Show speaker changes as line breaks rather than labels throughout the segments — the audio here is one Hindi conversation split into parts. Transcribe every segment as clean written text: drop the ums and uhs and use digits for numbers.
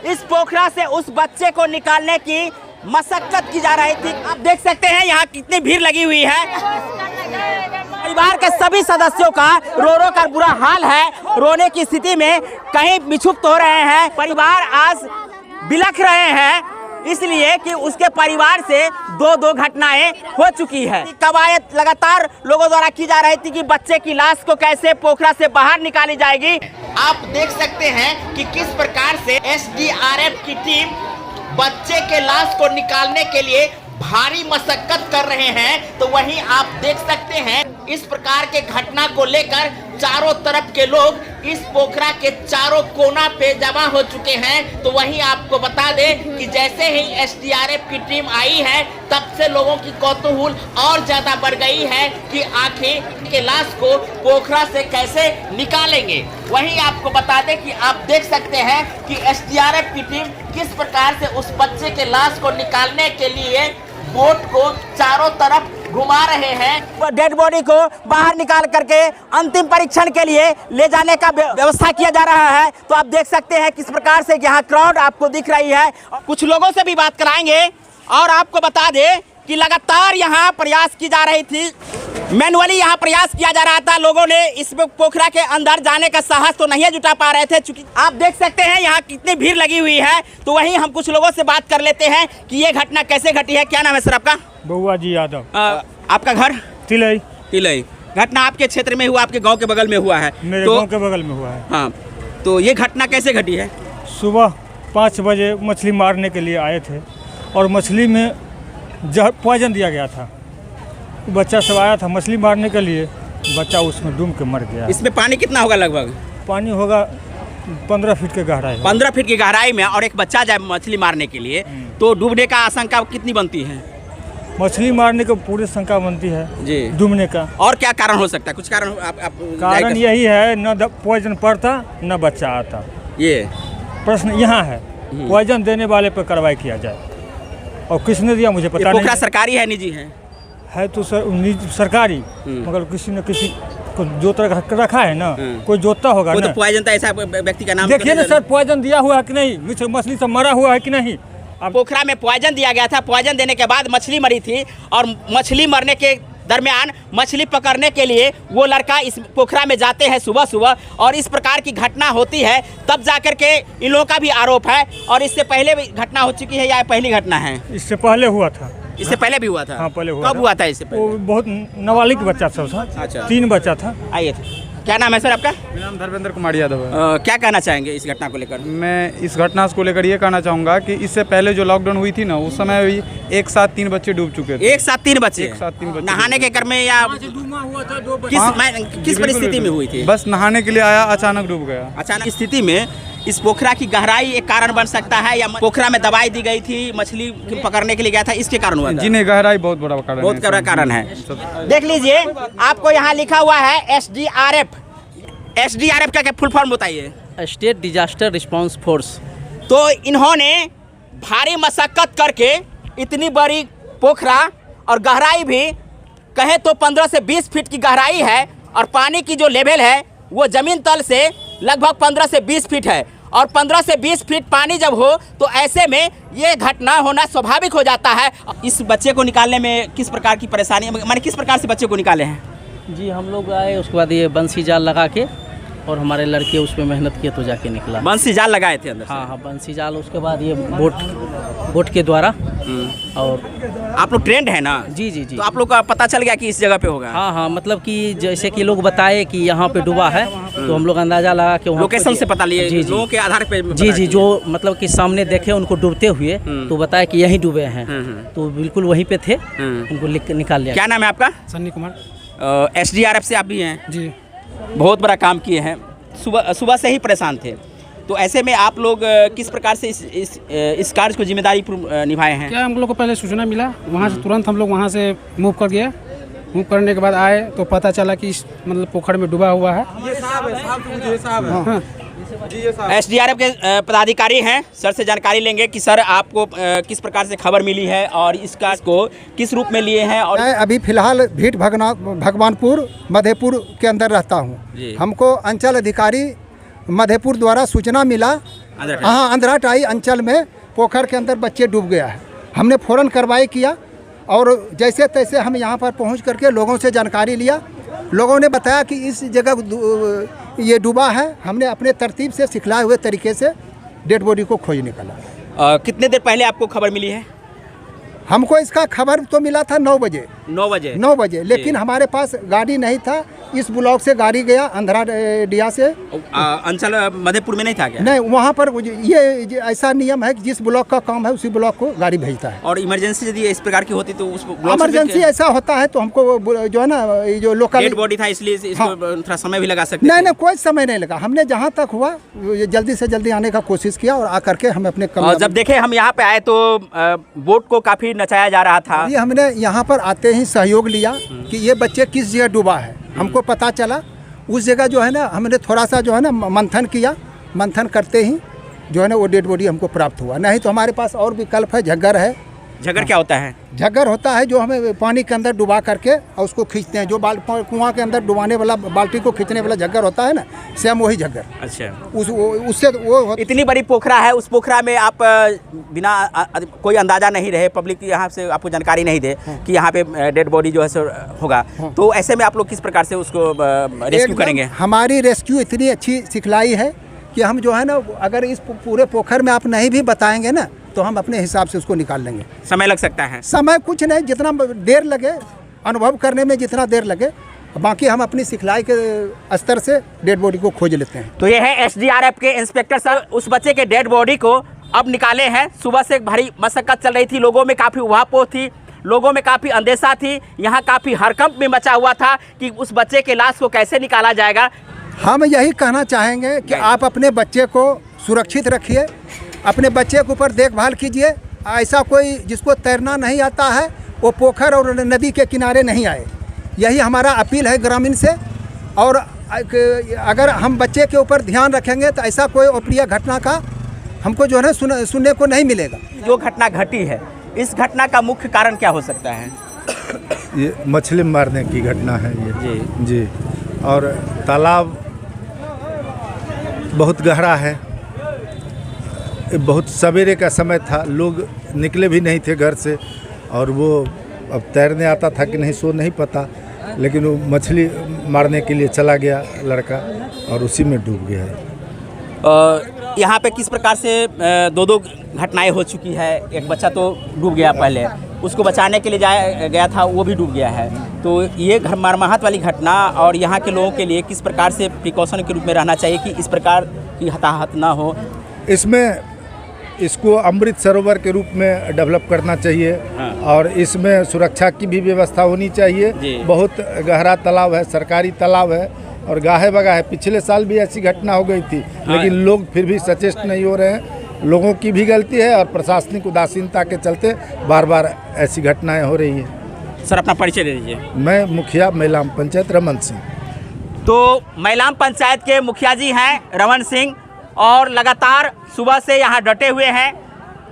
इस पोखरा से उस बच्चे को निकालने की मशक्कत की जा रही थी। आप देख सकते हैं यहाँ कितनी भीड़ लगी हुई है। परिवार के सभी सदस्यों का रो रो कर बुरा हाल है। रोने की स्थिति में कहीं विक्षुब्ध हो रहे हैं। परिवार आज बिलख रहे हैं इसलिए कि उसके परिवार से दो घटनाएं हो चुकी है। कवायद लगातार लोगों द्वारा की जा रही थी कि बच्चे की लाश को कैसे पोखरा से बाहर निकाली जाएगी। आप देख सकते हैं कि किस प्रकार से एसडीआरएफ की टीम बच्चे के लाश को निकालने के लिए भारी मशक्कत कर रहे हैं। तो वहीं आप देख सकते हैं इस प्रकार के घटना को लेकर चारों तरफ के लोग इस पोखरा के चारों कोना पे जमा हो चुके हैं। तो वहीं आपको बता दें कि जैसे ही एसडीआरएफ की टीम आई है तब से लोगों की कौतूहल और ज्यादा बढ़ गई है कि आखिर के लाश को पोखरा से कैसे निकालेंगे। वहीं आपको बता दें कि आप देख सकते हैं कि एसडीआरएफ की टीम किस प्रकार से उस बच्चे के लाश को निकालने के लिए बोट को चारों तरफ घुमा रहे हैं। डेड बॉडी को बाहर निकाल करके अंतिम परीक्षण के लिए ले जाने का व्यवस्था किया जा रहा है। तो आप देख सकते हैं किस प्रकार से यहाँ क्राउड आपको दिख रही है। कुछ लोगों से भी बात कराएंगे और आपको बता दें कि लगातार यहाँ प्रयास की जा रही थी, मैनुअली यहाँ प्रयास किया जा रहा था। लोगों ने इस पोखरा के अंदर जाने का साहस तो नहीं जुटा पा रहे थे, चूंकि आप देख सकते हैं यहाँ कितनी भीड़ लगी हुई है। तो वहीं हम कुछ लोगों से बात कर लेते हैं कि ये घटना कैसे घटी है। क्या नाम है सर आपका?
बउआ जी यादव।
आपका घर?
तिलई।
तिलई। घटना आपके क्षेत्र में हुआ, आपके गाँव के बगल में हुआ है?
मेरे गाँव के बगल में हुआ है।
हाँ, तो ये घटना कैसे घटी है?
सुबह 5 बजे मछली मारने के लिए आए थे और मछली में जहर पॉइजन दिया गया था। बच्चा सब आया था मछली मारने के लिए, बच्चा उसमें डूब के मर गया।
इसमें पानी कितना होगा? लगभग
पानी होगा 15 फीट के गहराई।
15 फीट की गहराई में और एक बच्चा जाए मछली मारने के लिए तो डूबने का आशंका कितनी बनती है?
मछली मारने को पूरी शंका बनती है
जी, डूबने
का।
और क्या कारण हो सकता है? कुछ कारण
कारण यही है, न पॉइजन पड़ता न बच्चा आता।
ये प्रश्न
यहाँ है, पॉइजन देने वाले पर कार्रवाई किया जाए। और किसने दिया मुझे पता नहीं।
पोखरा सरकारी है निजी है
तो सरकारी, मगर किसी न किसी को जोत रखा है ना, कोई जोतता होगा ना।
तो पॉइजन तो ऐसा व्यक्ति का नाम
देखिए ना सर, पॉइजन दिया हुआ है कि नहीं, मछली सब मरा हुआ है कि नहीं।
पोखरा में पॉइजन दिया गया था, पॉइजन देने के बाद मछली मरी थी और मछली मरने के दरमियान मछली पकड़ने के लिए वो लड़का इस पोखरा में जाते हैं सुबह सुबह और इस प्रकार की घटना होती है, तब जाकर के इन लोगों का भी आरोप है। और इससे पहले भी घटना हो चुकी है या पहली घटना है?
इससे पहले हुआ था।
इससे पहले भी हुआ था?
हाँ, पहले हुआ।
कब हुआ था इससे पहले?
वो बहुत नाबालिग बच्चा सब था।
अच्छा,
3 बच्चा था।
आइए, क्या नाम है सर आपका?
मेरा नाम धर्मेंद्र कुमार यादव है।
क्या कहना चाहेंगे इस घटना को लेकर?
मैं इस घटना को लेकर ये कहना चाहूँगा कि इससे पहले जो लॉकडाउन हुई थी ना, उस समय भी एक साथ 3 बच्चे डूब चुके थे।
एक साथ 3 बच्चे? नहाने के क्रम में या किस परिस्थिति में हुई थी?
बस नहाने के लिए आया, अचानक डूब गया।
अचानक स्थिति में इस पोखरा की गहराई एक कारण बन सकता है या पोखरा में दवाई दी गई थी, मछली पकड़ने के लिए गया था, इसके कारण हुआ?
जी नहीं, गहराई बहुत बड़ा कारण,
बहुत बड़ा कारण है। देख लीजिए, आपको यहाँ लिखा हुआ है एसडीआरएफ। एसडीआरएफ का क्या फुल फॉर्म बताइए?
State disaster response force.
तो इन्होंने भारी मशक्कत करके इतनी बड़ी पोखरा और गहराई भी कहे तो 15 से 20 फीट की गहराई है और पानी की जो लेवल है वो जमीन तल से लगभग 15 से 20 फीट है और 15 से 20 फीट पानी जब हो तो ऐसे में ये घटना होना स्वाभाविक हो जाता है। इस बच्चे को निकालने में किस प्रकार की परेशानी, माने किस प्रकार से बच्चे को निकाले हैं?
जी, हम लोग आए, उसके बाद ये बंसी जाल लगा के और हमारे लड़के उसमें मेहनत किए तो जाके निकला।
बंसी जाल लगाए थे अंदर?
हाँ, बंसी जाल। उसके बाद ये बोट के द्वारा। और
आप लोग ट्रेंड है ना?
जी जी जी।
तो आप लोग का पता चल गया कि इस जगह पे होगा?
हाँ, मतलब कि जैसे कि लोग बताए कि यहाँ पे डूबा है तो हम लोग अंदाजा लगा के वहाँ
लोकेशन से पता लिए?
जी,
लोगों के आधार पे?
जी, जो मतलब कि सामने देखे उनको डूबते हुए तो बताया कि यहीं डूबे हैं, तो बिल्कुल वहीं पे थे, उनको निकाल लिया।
क्या नाम है आपका?
सन्नी कुमार।
एसडीआरएफ से आप भी हैं?
जी।
बहुत बड़ा काम किए हैं, सुबह से ही परेशान थे, तो ऐसे में आप लोग किस प्रकार से इस कार्य को जिम्मेदारी निभाए हैं?
क्या हम लोग को पहले सूचना मिला, वहाँ से तुरंत हम लोग वहाँ से मूव कर गए। मूव करने के बाद आए तो पता चला कि मतलब पोखर में डूबा हुआ है।
एसडीआरएफ के पदाधिकारी हैं, सर से जानकारी लेंगे कि सर आपको किस प्रकार से खबर मिली है और इस कार्य को किस रूप में लिए हैं। और
मैं अभी फिलहाल भीट भगवानपुर मधेपुर के अंदर रहता हूँ। हमको अंचल अधिकारी मधेपुर द्वारा सूचना मिला हाँ, अंधराटाई अंचल में पोखर के अंदर बच्चे डूब गया है। हमने फ़ौरन कार्रवाई किया और जैसे तैसे हम यहाँ पर पहुँच करके लोगों से जानकारी लिया। लोगों ने बताया कि इस जगह ये डूबा है। हमने अपने तरतीब से सिखलाए हुए तरीके से डेड बॉडी को खोज निकाला।
कितने देर पहले आपको खबर मिली है?
हमको इसका खबर तो मिला था 9 बजे। 9 बजे, लेकिन हमारे पास गाड़ी नहीं था। इस ब्लॉक से गाड़ी गया अंधराडिया से।
अंचल मधेपुर में नहीं था क्या?
नहीं, वहाँ पर ये ऐसा नियम है कि जिस ब्लॉक का काम है उसी ब्लॉक को गाड़ी भेजता है।
और इमरजेंसी यदि इस प्रकार की होती तो उस ब्लॉक
इमरजेंसी ऐसा होता है तो हमको जो है ना, ये जो लोकल
डेड बॉडी था इसलिए इसको थोड़ा समय भी लगा सकते
नहीं, कोई समय नहीं लगा। हमने जहाँ तक हुआ जल्दी से जल्दी आने का कोशिश किया और आकर के हम अपने
जब देखे हम यहाँ पे आए तो बोट को काफी नचाया जा रहा था।
ये हमने यहाँ पर आते ही सहयोग लिया कि ये बच्चे किस जगह डूबा है। हमको पता चला उस जगह जो है ना, हमने थोड़ा सा जो है ना मंथन किया। मंथन करते ही जो है ना वो डेड बॉडी हमको प्राप्त हुआ। नहीं तो हमारे पास और विकल्प है, झग्गर है।
झग्गर क्या होता है? झग्गर
होता है जो हमें पानी के अंदर डुबा करके और उसको खींचते हैं। जो कुआं के अंदर डुबाने वाला बाल्टी को खींचने वाला झग्गर होता है ना, सेम वही झग्गर।
अच्छा,
उससे वो
इतनी बड़ी पोखरा है, उस पोखरा में आप बिना कोई अंदाजा नहीं रहे, पब्लिक यहाँ से आपको जानकारी नहीं दे कि यहाँ पे डेड बॉडी जो है सो होगा, तो ऐसे में आप लोग किस प्रकार से उसको रेस्क्यू करेंगे?
हमारी रेस्क्यू इतनी अच्छी सिखलाई है कि हम जो है ना, अगर इस पूरे पोखर में आप नहीं भी बताएंगे ना तो हम अपने हिसाब से उसको निकाल लेंगे।
समय लग सकता है?
समय कुछ नहीं, जितना देर लगे, अनुभव करने में जितना देर लगे, बाकी हम अपनी सिखलाई के स्तर से डेड बॉडी को खोज लेते हैं।
तो ये है एसडीआरएफ के इंस्पेक्टर साहब, उस बच्चे के डेड बॉडी को अब निकाले हैं। सुबह से भारी मशक्कत चल रही थी, लोगों में काफ़ी उहापोह थी, लोगों में काफ़ी अंदेशा थी, यहाँ काफ़ी हड़कंप भी मचा हुआ था कि उस बच्चे के लाश को कैसे निकाला जाएगा।
हम यही कहना चाहेंगे कि आप अपने बच्चे को सुरक्षित रखिए, अपने बच्चे के ऊपर देखभाल कीजिए। ऐसा कोई जिसको तैरना नहीं आता है वो पोखर और नदी के किनारे नहीं आए। यही हमारा अपील है ग्रामीण से। और अगर हम बच्चे के ऊपर ध्यान रखेंगे तो ऐसा कोई अप्रिय घटना का हमको जो है सुनने को नहीं मिलेगा।
जो घटना घटी है, इस घटना का मुख्य कारण क्या हो सकता है?
ये मछली मारने की घटना है ये जी। और तालाब बहुत गहरा है, बहुत सवेरे का समय था, लोग निकले भी नहीं थे घर से, और वो अब तैरने आता था कि नहीं सो नहीं पता, लेकिन वो मछली मारने के लिए चला गया लड़का और उसी में डूब गया है।
यहाँ पे किस प्रकार से दो घटनाएं हो चुकी है। एक बच्चा तो डूब गया, पहले उसको बचाने के लिए गया था, वो भी डूब गया है। तो ये मरमाहत वाली घटना और यहाँ के लोगों के लिए किस प्रकार से प्रिकॉशन के रूप में रहना चाहिए कि इस प्रकार की हताहत ना हो?
इसको अमृत सरोवर के रूप में डेवलप करना चाहिए।
हाँ।
और इसमें सुरक्षा की भी व्यवस्था होनी चाहिए। बहुत गहरा तालाब है, सरकारी तालाब है और गाहे बगा है। पिछले साल भी ऐसी घटना हो गई थी। हाँ। लेकिन लोग फिर भी सचेत नहीं हो रहे हैं। लोगों की भी गलती है और प्रशासनिक उदासीनता के चलते बार बार ऐसी घटनाएं हो रही हैं।
सर, अपना परिचय दे दीजिए।
मैं मुखिया मैलाम पंचायत रमन सिंह।
तो मैलाम पंचायत के मुखिया जी हैं रमन सिंह, और लगातार सुबह से यहाँ डटे हुए हैं।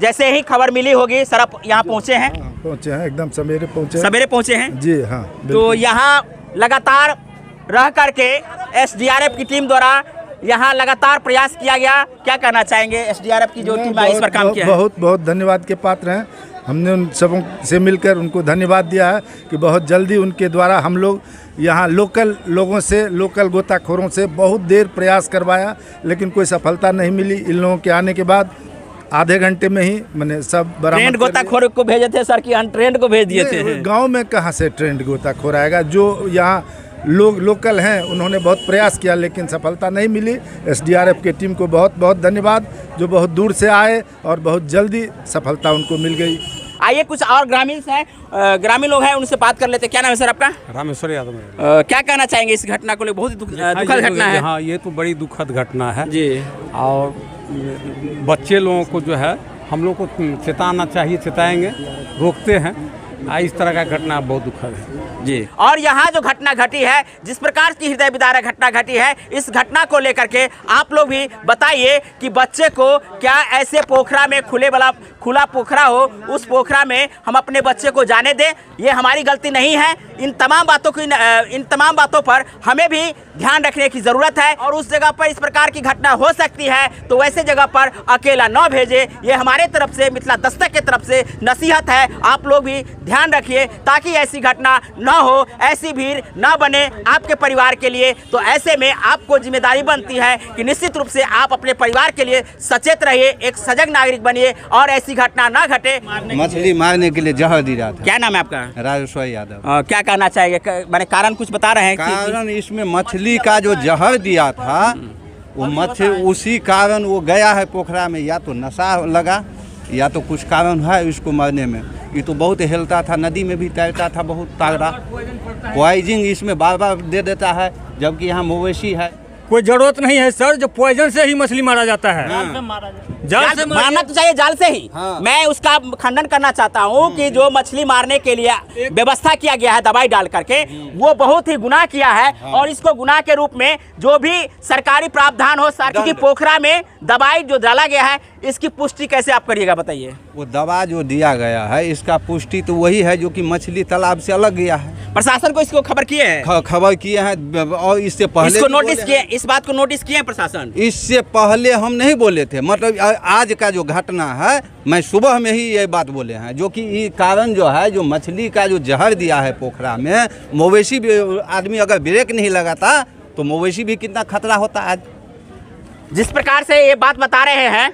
जैसे ही खबर मिली होगी सर, आप यहाँ पहुँचे हैं?
पहुँचे हैं, एकदम सवेरे
पहुँचे हैं
जी। हाँ,
तो यहाँ लगातार रह करके एसडीआरएफ की टीम द्वारा यहाँ लगातार प्रयास किया गया। क्या कहना चाहेंगे एसडीआरएफ की जो टीम है इस पर काम किया है?
बहुत बहुत धन्यवाद के पात्र हैं। हमने उन सबों से मिलकर उनको धन्यवाद दिया है कि बहुत जल्दी उनके द्वारा हम लोग यहाँ लोकल लोगों से, लोकल गोताखोरों से बहुत देर प्रयास करवाया, लेकिन कोई सफलता नहीं मिली। इन लोगों के आने के बाद आधे घंटे में ही मैंने सब
ट्रेंड गोताखोर को भेजे थे सर कि अनट्रेंड को भेज दिए थे?
गांव में कहाँ से ट्रेंड गोताखोर आएगा? जो यहाँ लोग लोकल हैं उन्होंने बहुत प्रयास किया लेकिन सफलता नहीं मिली। एसडीआरएफ की टीम को बहुत बहुत धन्यवाद, जो बहुत दूर से आए और बहुत जल्दी सफलता उनको मिल गई।
आइए कुछ और ग्रामीण हैं, ग्रामीण लोग हैं, उनसे बात कर लेते हैं। क्या नाम है सर आपका?
रामेश्वर यादव।
क्या कहना चाहेंगे इस घटना को लेकर? बहुत दुखद घटना है।
हाँ, ये तो बड़ी दुखद घटना है
जी।
और बच्चे लोगों को जो है हम लोग को चेताना चाहिए, चेताएंगे, रोकते हैं, इस तरह का घटना बहुत दुखद है
जी। और यहाँ जो घटना घटी है, जिस प्रकार की हृदय विदारक घटना घटी है, इस घटना को लेकर के आप लोग भी बताइए कि बच्चे को क्या ऐसे पोखरा में खुला पोखरा हो, उस पोखरा में हम अपने बच्चे को जाने दें? ये हमारी गलती नहीं है। इन तमाम बातों पर हमें भी ध्यान रखने की ज़रूरत है। और उस जगह पर इस प्रकार की घटना हो सकती है तो वैसे जगह पर अकेला न भेजे। ये हमारे तरफ से, मिथिला दस्तक के तरफ से नसीहत है। आप लोग भी ध्यान रखिए ताकि ऐसी घटना न हो, ऐसी भीड़ न बने आपके परिवार के लिए। तो ऐसे में आपको जिम्मेदारी बनती है कि निश्चित रूप से आप अपने परिवार के लिए सचेत रहिए, एक सजग नागरिक बनिए और ऐसी घटना न घटे।
मछली मारने के लिए जहर दी रहा था।
क्या नाम है आपका?
राजेश्वर यादव।
क्या कहना चाहिए? मैंने कारण कुछ बता रहे हैं?
कारण इसमें मछली का जो जहर दिया था, वो मछली उसी कारण वो गया है पोखरा में। या तो नशा लगा या तो कुछ कारण है इसको मरने में। ये तो बहुत हिलता था, नदी में भी तैरता था बहुत तगड़ा। पॉइजन इसमें बार बार दे देता है, जबकि यहाँ मवेशी है।
कोई जरूरत नहीं है सर, जो पॉइजन से ही मछली मारा जाता है। जाल से
मारना तो चाहिए, जाल से ही। मैं उसका खंडन करना चाहता हूँ कि जो मछली मारने के लिए व्यवस्था किया गया है दवाई डाल करके, वो बहुत ही गुनाह किया है। और इसको गुनाह के रूप में जो भी सरकारी प्रावधान हो, क्योंकि पोखरा में दवाई जो डाला गया है, इसकी पुष्टि कैसे आप करिएगा बताइए?
वो दवा जो दिया गया है, इसका पुष्टि तो वही है जो कि मछली तालाब से अलग गया है।
प्रशासन को इसको खबर किए हैं?
खबर किए हैं और इससे पहले
इसको नोटिस किए, इस बात को नोटिस किए हैं प्रशासन?
इससे पहले हम नहीं बोले थे। मतलब आज का जो घटना है, मैं सुबह में ही ये बात बोले हैं, जो कि ये कारण जो है, जो मछली का जो जहर दिया है पोखरा में, मवेशी भी, आदमी अगर ब्रेक नहीं लगाता तो मवेशी भी कितना खतरा होता आज।
जिस प्रकार से ये बात बता रहे हैं,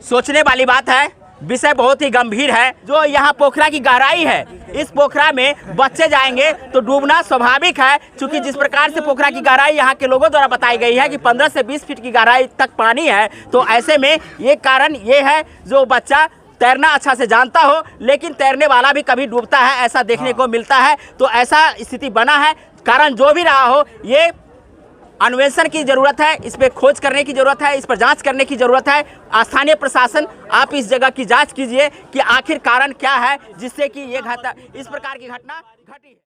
सोचने वाली बात है। विषय बहुत ही गंभीर है। जो यहाँ पोखरा की गहराई है, इस पोखरा में बच्चे जाएंगे तो डूबना स्वाभाविक है, क्योंकि जिस प्रकार से पोखरा की गहराई यहाँ के लोगों द्वारा बताई गई है कि 15 से 20 फीट की गहराई तक पानी है। तो ऐसे में ये कारण ये है, जो बच्चा तैरना अच्छा से जानता हो लेकिन तैरने वाला भी कभी डूबता है, ऐसा देखने को मिलता है। तो ऐसा स्थिति बना है। कारण जो भी रहा हो, ये अन्वेषण की जरूरत है, इस पर खोज करने की जरूरत है, इस पर जांच करने की जरूरत है। स्थानीय प्रशासन, आप इस जगह की जांच कीजिए कि आखिर कारण क्या है जिससे कि इस प्रकार की घटना घटी है।